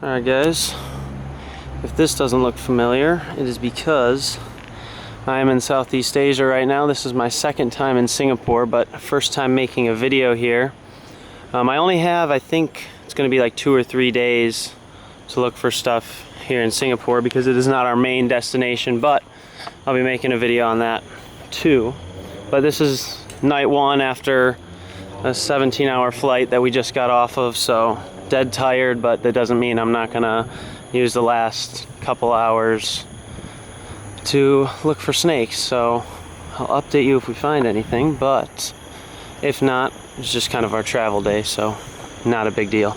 Alright guys, if this doesn't look familiar, it is because I am in Southeast Asia right now. This is my second time in Singapore, but first time making a video here. I only have, I think it's going to be like 2 or 3 days to look for stuff here in Singapore because it is not our main destination, but I'll be making a video on that too. But this is night one after a 17-hour flight that we just got off of, so dead tired, but that doesn't mean I'm not gonna use the last couple hours to look for snakes. So I'll update you if we find anything, but if not, it's just kind of our travel day, so not a big deal.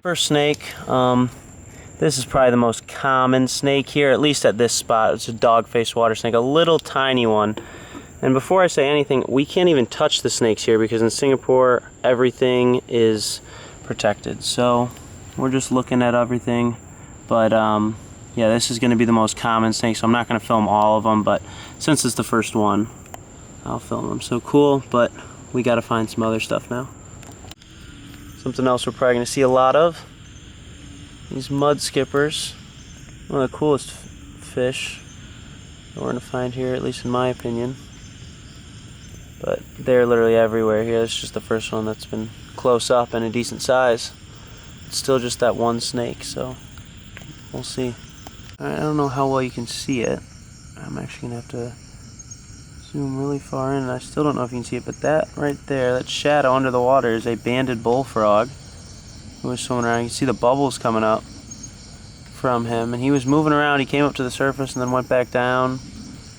First snake, this is probably the most common snake here, at least at this spot. It's a dog-faced water snake, a little tiny one. And before I say anything, we can't even touch the snakes here because in Singapore everything is protected. So we're just looking at everything. But yeah, this is going to be the most common snake, so I'm not going to film all of them, but since it's the first one, I'll film them. So cool, but we got to find some other stuff now. Something else we're probably going to see a lot of, these mud skippers. One of the coolest fish that we're going to find here, at least in my opinion. But they're literally everywhere here. It's just the first one that's been close up and a decent size. It's still just that one snake, so we'll see. Alright, I don't know how well you can see it. I'm actually going to have to zoom really far in, and I still don't know if you can see it, but that right there, that shadow under the water, is a banded bullfrog who was swimming around. You can see the bubbles coming up from him, and he was moving around. He came up to the surface and then went back down.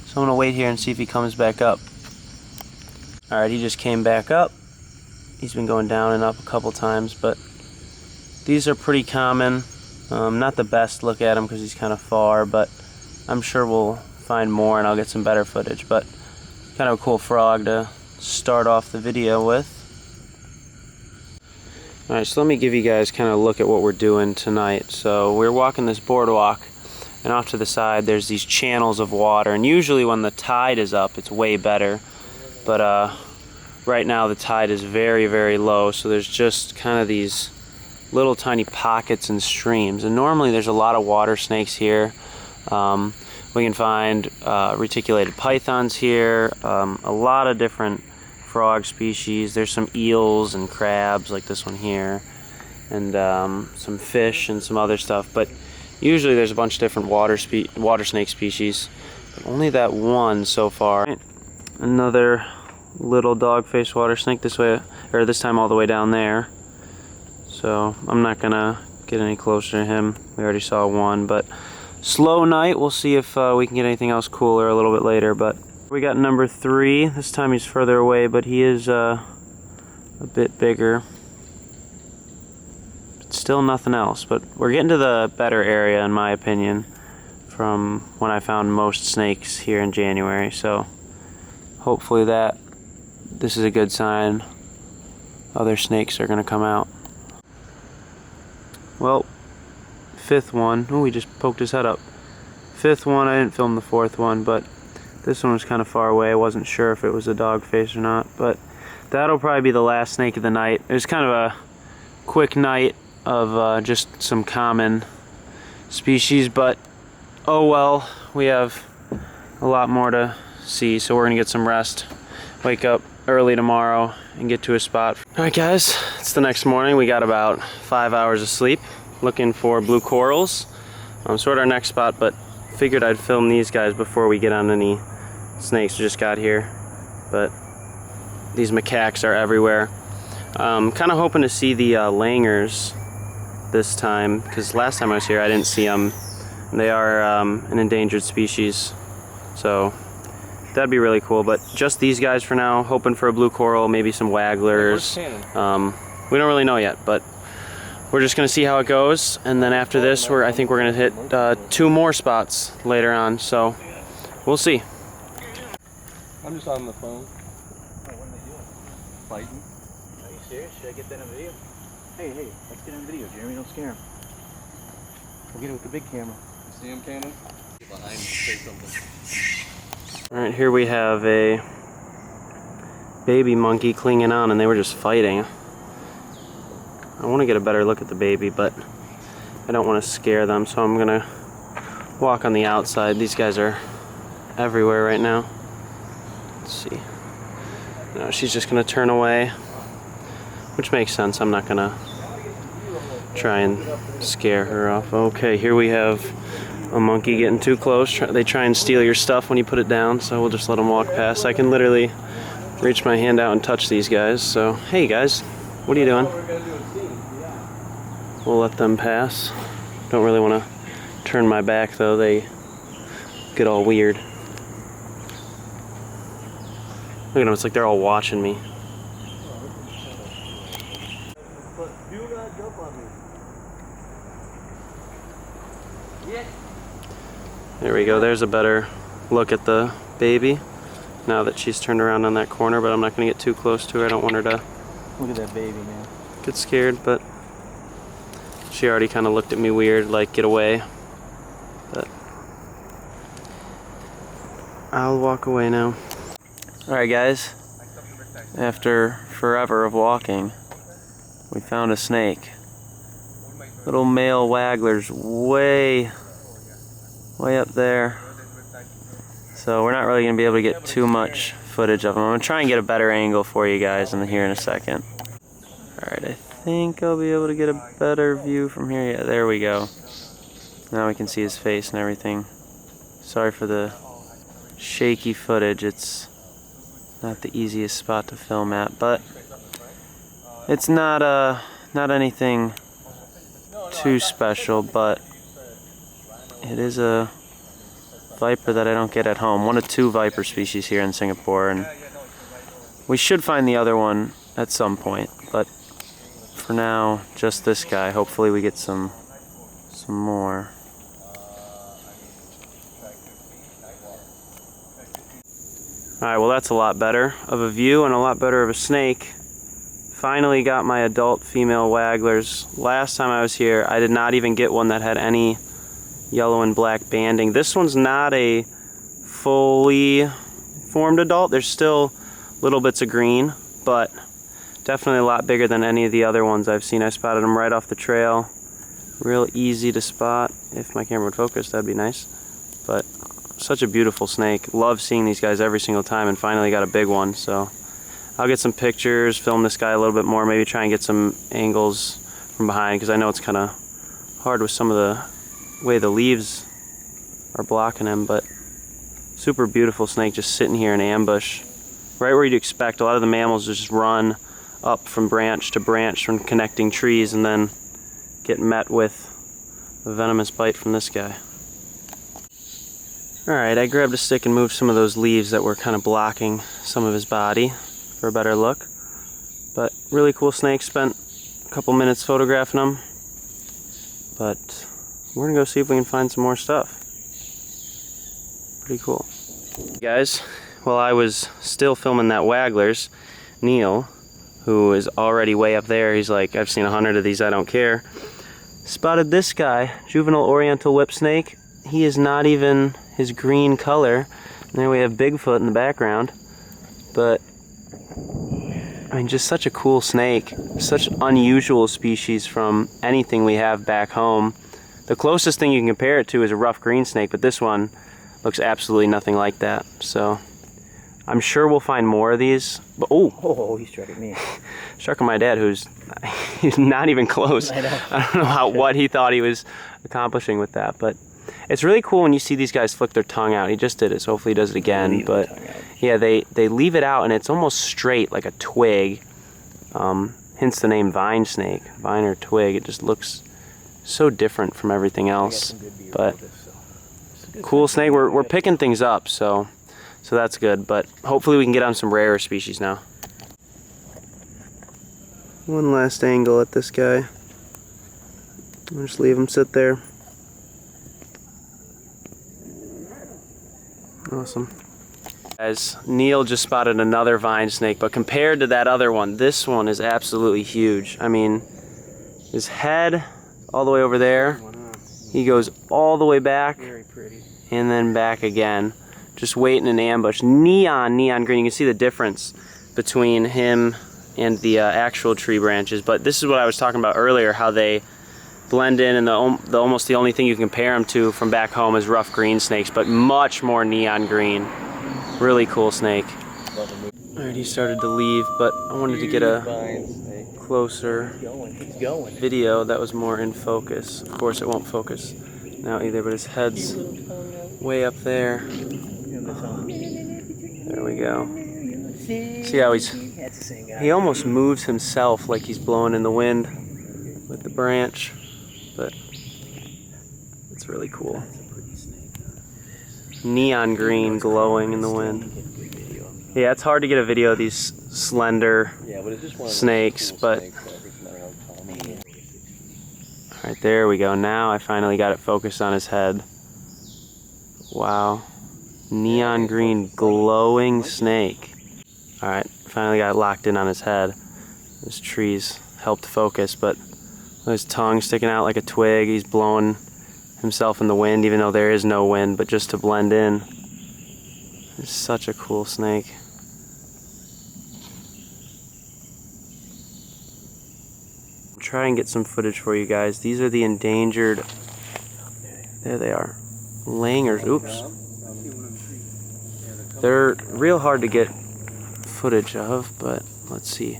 So I'm going to wait here and see if he comes back up. Alright, he just came back up. He's been going down and up a couple times, but these are pretty common. Not the best look at him because he's kind of far, but I'm sure we'll find more and I'll get some better footage. But kind of a cool frog to start off the video with. Alright, so let me give you guys kind of a look at what we're doing tonight. So we're walking this boardwalk, and off to the side there's these channels of water, and usually when the tide is up it's way better, but right now the tide is very, very low, so there's just kind of these little tiny pockets and streams, and normally there's a lot of water snakes here. We can find reticulated pythons here, a lot of different frog species. There's some eels and crabs like this one here, and some fish and some other stuff. But usually there's a bunch of different water snake species, but only that one so far. Another little dog-faced water snake this way, or this time all the way down there. So I'm not gonna get any closer to him. We already saw one, but slow night. We'll see if we can get anything else cooler a little bit later. But we got number 3. This time he's further away, but he is a bit bigger. But still nothing else. But we're getting to the better area, in my opinion, from when I found most snakes here in January. So hopefully this is a good sign. Other snakes are going to come out. Well, 5th one. Oh, he just poked his head up. 5th one. I didn't film the 4th one, but this one was kind of far away. I wasn't sure if it was a dog face or not, but that'll probably be the last snake of the night. It was kind of a quick night of just some common species, but oh well, we have a lot more to see, so we're gonna get some rest, wake up early tomorrow and get to a spot. Alright guys, it's the next morning. We got about 5 hours of sleep, looking for blue corals. So we're at our next spot, but figured I'd film these guys before we get on any snakes. We just got here, but these macaques are everywhere. Kind of hoping to see the langurs this time, because last time I was here I didn't see them. They are an endangered species, so that'd be really cool. But just these guys for now, hoping for a blue coral, maybe some wagglers. We don't really know yet, but we're just gonna see how it goes, and then after this I think we're gonna hit 2 more spots later on, so we'll see. I'm just on the phone. Oh, what are they doing? Fighting. Are you serious? Should I get that on video? Hey, let's get on video, Jeremy. Don't scare him. We'll get it with the big camera. You see him, Cannon? Get behind him, say something. Alright, here we have a baby monkey clinging on, and they were just fighting. I want to get a better look at the baby, but I don't want to scare them, so I'm going to walk on the outside. These guys are everywhere right now. Let's see. No, she's just going to turn away, which makes sense. I'm not going to try and scare her off. Okay, here we have a monkey getting too close. They try and steal your stuff when you put it down, so we'll just let them walk past. I can literally reach my hand out and touch these guys. So, hey guys, what are you doing? We'll let them pass. Don't really want to turn my back though. They get all weird. Look at them, it's like they're all watching me. But do not jump on me. Yeah. There we go, there's a better look at the baby now that she's turned around on that corner, but I'm not going to get too close to her. I don't want her to Look at that baby, man. get scared, but she already kind of looked at me weird, like get away. But I'll walk away now. Alright guys, after forever of walking, we found a snake. Little male waggler's way up there. So we're not really going to be able to get too much footage of them. I'm going to try and get a better angle for you guys here in a second. Alright, I think I'll be able to get a better view from here. Yeah, there we go. Now we can see his face and everything. Sorry for the shaky footage. It's not the easiest spot to film at, but it's not anything too special, but it is a viper that I don't get at home. One of two viper species here in Singapore, and we should find the other one at some point, but for now, just this guy. Hopefully we get some more. Alright, well that's a lot better of a view and a lot better of a snake. Finally got my adult female wagglers. Last time I was here, I did not even get one that had any yellow and black banding. This one's not a fully formed adult. There's still little bits of green, but definitely a lot bigger than any of the other ones I've seen. I spotted them right off the trail. Real easy to spot. If my camera would focus, that'd be nice. But such a beautiful snake. Love seeing these guys every single time, and finally got a big one. So I'll get some pictures, film this guy a little bit more, maybe try and get some angles from behind, because I know it's kind of hard with some of the way the leaves are blocking him, but super beautiful snake just sitting here in ambush. Right where you'd expect. A lot of the mammals just run up from branch to branch from connecting trees and then get met with a venomous bite from this guy. Alright, I grabbed a stick and moved some of those leaves that were kind of blocking some of his body for a better look. But really cool snake. Spent a couple minutes photographing him. But we're gonna go see if we can find some more stuff. Pretty cool. Guys, while I was still filming that wagglers, Neil, who is already way up there, he's like, I've seen 100 of these, I don't care, spotted this guy, juvenile oriental whip snake. He is not even his green color. And there we have Bigfoot in the background. But I mean, just such a cool snake. Such unusual species from anything we have back home. The closest thing you can compare it to is a rough green snake, but this one looks absolutely nothing like that. So I'm sure we'll find more of these. But Oh, he struck at me. struck at my dad, he's not even close. I know. I don't know what he thought he was accomplishing with that, but it's really cool when you see these guys flick their tongue out. He just did it, so hopefully he does it again. But yeah, they leave it out, and it's almost straight like a twig. Hence the name vine snake, vine or twig. It just looks so different from everything else. But cool snake. We're picking things up, so that's good. But hopefully we can get on some rarer species now. One last angle at this guy. I'll just leave him sit there. Awesome. Guys, Neil just spotted another vine snake, but compared to that other one, this one is absolutely huge. I mean, his head all the way over there, he goes all the way back, Very pretty. and then back again, just waiting in ambush. Neon green. You can see the difference between him and the actual tree branches, but this is what I was talking about earlier, how they blend in, and the almost the only thing you can compare them to from back home is rough green snakes, but much more neon green. Really cool snake. Alright, he started to leave, but I wanted to get a closer video that was more in focus. Of course, it won't focus now either, but his head's way up there. There we go. See how he almost moves himself like he's blowing in the wind with the branch, but it's really cool. Neon green glowing in the wind. Yeah, it's hard to get a video of these slender snakes, but alright, there we go. Now I finally got it focused on his head. Wow. Neon green glowing snake. Alright, finally got it locked in on his head. This tree's helped focus, but his tongue sticking out like a twig. He's blowing himself in the wind, even though there is no wind, but just to blend in. It's such a cool snake. Try and get some footage for you guys. These are the endangered, there they are, langurs. Oops. They're real hard to get footage of, but let's see.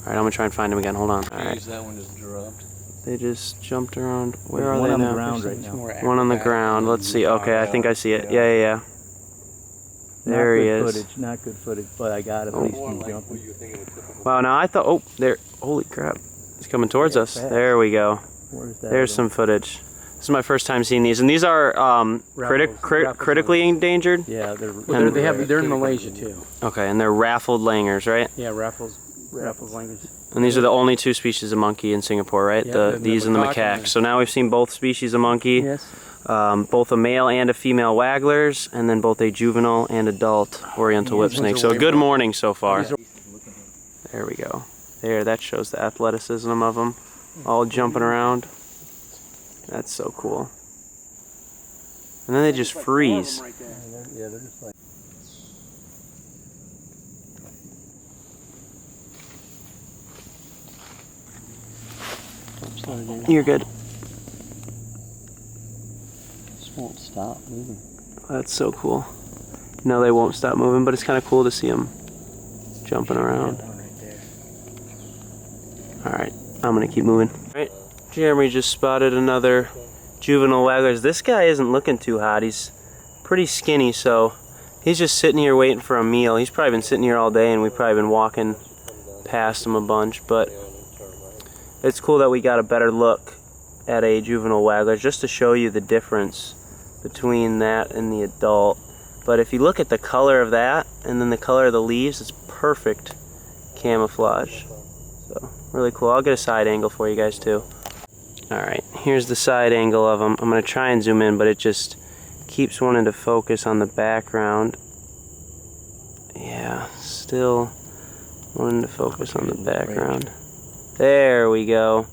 Alright, I'm gonna try and find them again. Hold on. Alright. That one just dropped. They just jumped around. Where are one they on now? the ground right now. One on the ground. Let's see. Okay, I think I see it. Yeah. There he is. Footage, not good footage, but I got it. At least he's jumping. Wow, now I thought, oh, there, holy crap. He's coming towards us. There we go. There's some footage. This is my first time seeing these, and these are critically endangered? Yeah, they're in Malaysia too. Okay, and they're raffled langurs, right? Yeah, raffles langurs. And these are the only two species of monkey in Singapore, right? Yeah, These and the macaque. So now we've seen both species of monkey. Yes. Both a male and a female wagglers, and then both a juvenile and adult oriental whip snake. So a good morning so far. There we go. There, that shows the athleticism of them, all jumping around. That's so cool. And then they just freeze. Yeah, they're just like. You're good. Just won't stop moving. That's so cool. No, they won't stop moving, but it's kind of cool to see them jumping around. Alright, I'm going to keep moving. Alright, Jeremy just spotted another juvenile wagglers. This guy isn't looking too hot. He's pretty skinny, so he's just sitting here waiting for a meal. He's probably been sitting here all day, and we've probably been walking past him a bunch, but it's cool that we got a better look at a juvenile waggler just to show you the difference between that and the adult. But if you look at the color of that and then the color of the leaves, it's perfect camouflage. So really cool. I'll get a side angle for you guys too. Alright, here's the side angle of them. I'm going to try and zoom in, but it just keeps wanting to focus on the background. Yeah, still wanting to focus on the background. There we go.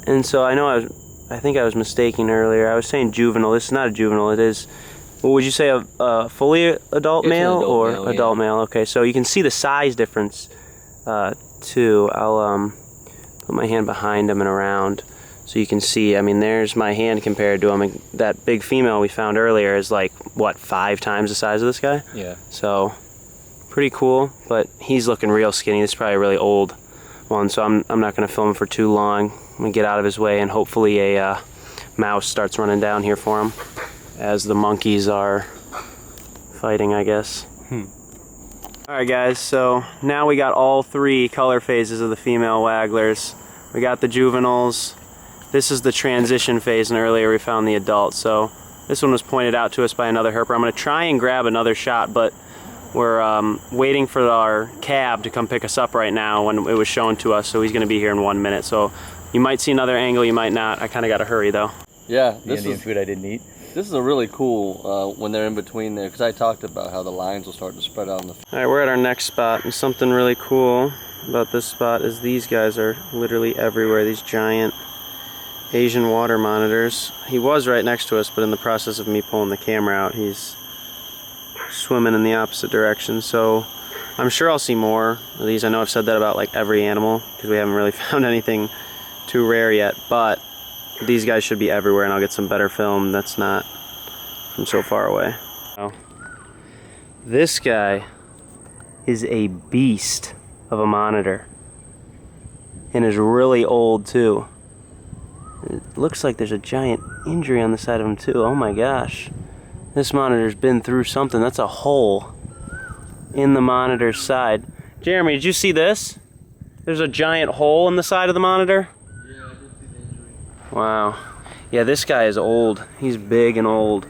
And so I think I was mistaken earlier. I was saying juvenile. This is not a juvenile. It is, what would you say, a fully adult male or adult male? Okay, so you can see the size difference too. I'll put my hand behind him and around so you can see. I mean, there's my hand compared to him. And that big female we found earlier is like, what, 5 times the size of this guy? Yeah. So pretty cool, but he's looking real skinny. This is probably a really old one, so I'm not going to film him for too long. I'm going to get out of his way, and hopefully a mouse starts running down here for him as the monkeys are fighting, I guess. Alright guys, so now we got all 3 color phases of the female wagglers. We got the juveniles. This is the transition phase, and earlier we found the adults. So this one was pointed out to us by another herper. I'm going to try and grab another shot, but we're waiting for our cab to come pick us up right now when it was shown to us, so he's going to be here in 1 minute. So you might see another angle, you might not. I kind of got to hurry though. Yeah, The Indian food I didn't eat. This is a really cool when they're in between there, because I talked about how the lines will start to spread out on the. Alright, we're at our next spot, and something really cool about this spot is these guys are literally everywhere. These giant Asian water monitors. He was right next to us, but in the process of me pulling the camera out, he's swimming in the opposite direction. So I'm sure I'll see more of these. I know I've said that about like every animal, because we haven't really found anything too rare yet, but these guys should be everywhere, and I'll get some better film that's not from so far away. This guy is a beast of a monitor, and is really old too. It looks like there's a giant injury on the side of him too. Oh my gosh, this monitor's been through something. That's a hole in the monitor's side. Jeremy, did you see this? There's a giant hole in the side of the monitor. Yeah, I did see the injury. Wow. Yeah, this guy is old. He's big and old.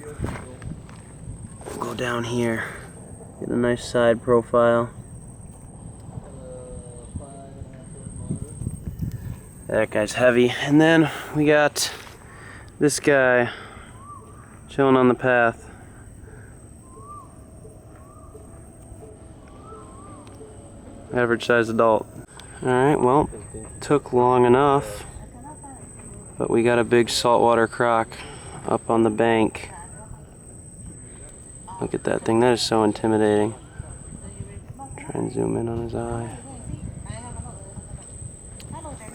We'll go down here. Get a nice side profile. That guy's heavy. And then we got this guy chilling on the path. Average sized adult. Alright, well, took long enough. But we got a big saltwater croc up on the bank. Look at that thing. That is so intimidating. Try and zoom in on his eye.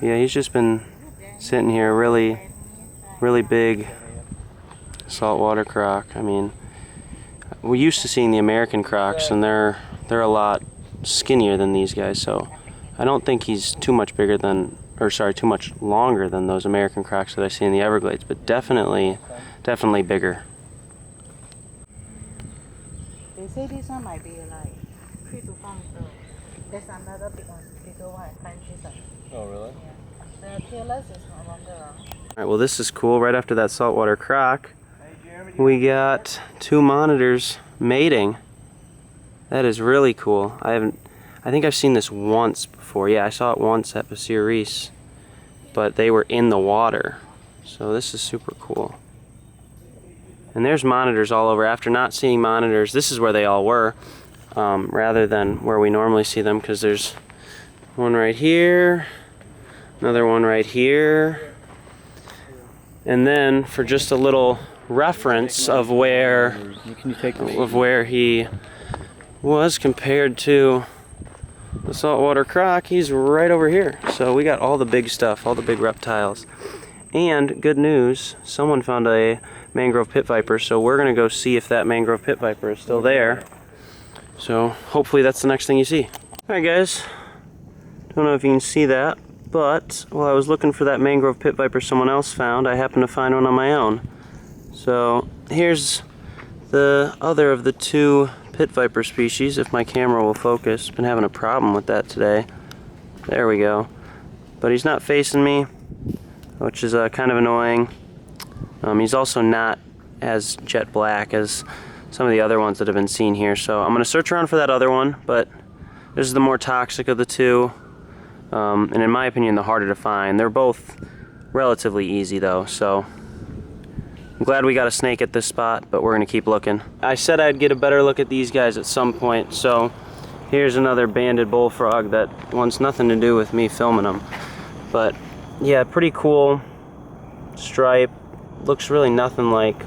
Yeah, he's just been sitting here. Really big saltwater croc. I mean, we're used to seeing the American crocs, and they're a lot skinnier than these guys. So I don't think he's too much bigger than, or sorry, too much longer than those American crocs that I see in the Everglades, but definitely bigger. They say this one might be like 3 to 5 meters. There's another big one, bigger one, country side. Oh, really? Yeah. The tailless is no longer around. Alright, well this is cool. Right after that saltwater croc, we got 2 monitors mating. That is really cool. I think I've seen this once before. Yeah, I saw it once at Basir Reese, but they were in the water. So this is super cool. And there's monitors all over. After not seeing monitors, this is where they all were, rather than where we normally see them, because there's one right here, another one right here, and then for just a little reference of where he was compared to the saltwater croc, he's right over here. So we got all the big stuff, all the big reptiles. And good news, someone found a mangrove pit viper, so we're gonna go see if that mangrove pit viper is still there. So hopefully that's the next thing you see. Alright guys, don't know if you can see that, but while I was looking for that mangrove pit viper someone else found, I happened to find one on my own. So here's the other of the 2 pit viper species, if my camera will focus. Been having a problem with that today. There we go. But he's not facing me, which is kind of annoying. He's also not as jet black as some of the other ones that have been seen here. So I'm going to search around for that other one, but this is the more toxic of the 2. And in my opinion, the harder to find. They're both relatively easy though, so I'm glad we got a snake at this spot, but we're gonna keep looking. I said I'd get a better look at these guys at some point, so here's another banded bullfrog that wants nothing to do with me filming them. But yeah, pretty cool stripe. Looks really nothing like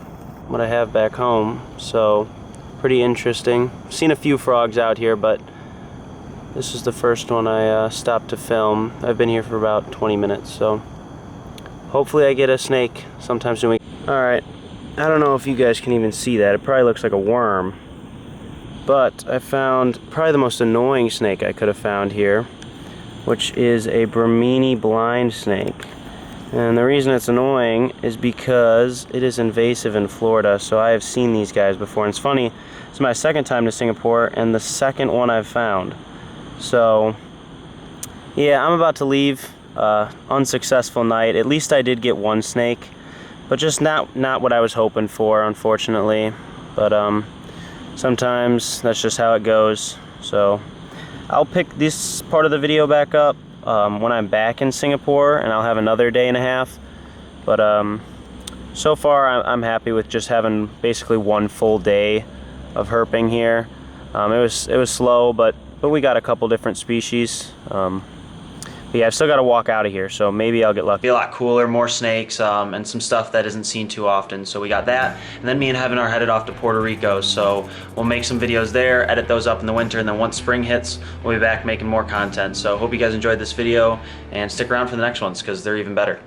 what I have back home, so pretty interesting. I've seen a few frogs out here, but this is the first one I stopped to film. I've been here for about 20 minutes, so hopefully I get a snake sometime soon. Alright, I don't know if you guys can even see that. It probably looks like a worm. But I found probably the most annoying snake I could have found here, which is a Brahmini blind snake. And the reason it's annoying is because it is invasive in Florida, so I have seen these guys before. And it's funny, it's my second time to Singapore and the second one I've found. So, yeah, I'm about to leave. Unsuccessful night. At least I did get one snake, but just not what I was hoping for, unfortunately. But sometimes that's just how it goes. So I'll pick this part of the video back up when I'm back in Singapore, and I'll have another day and a half. But so far I'm happy with just having basically one full day of herping here. It was slow, but we got a couple different species. But yeah, I've still got to walk out of here, so maybe I'll get lucky. Be a lot cooler, more snakes, and some stuff that isn't seen too often. So we got that, and then me and Heaven are headed off to Puerto Rico. So we'll make some videos there, edit those up in the winter, and then once spring hits, we'll be back making more content. So hope you guys enjoyed this video, and stick around for the next ones because they're even better.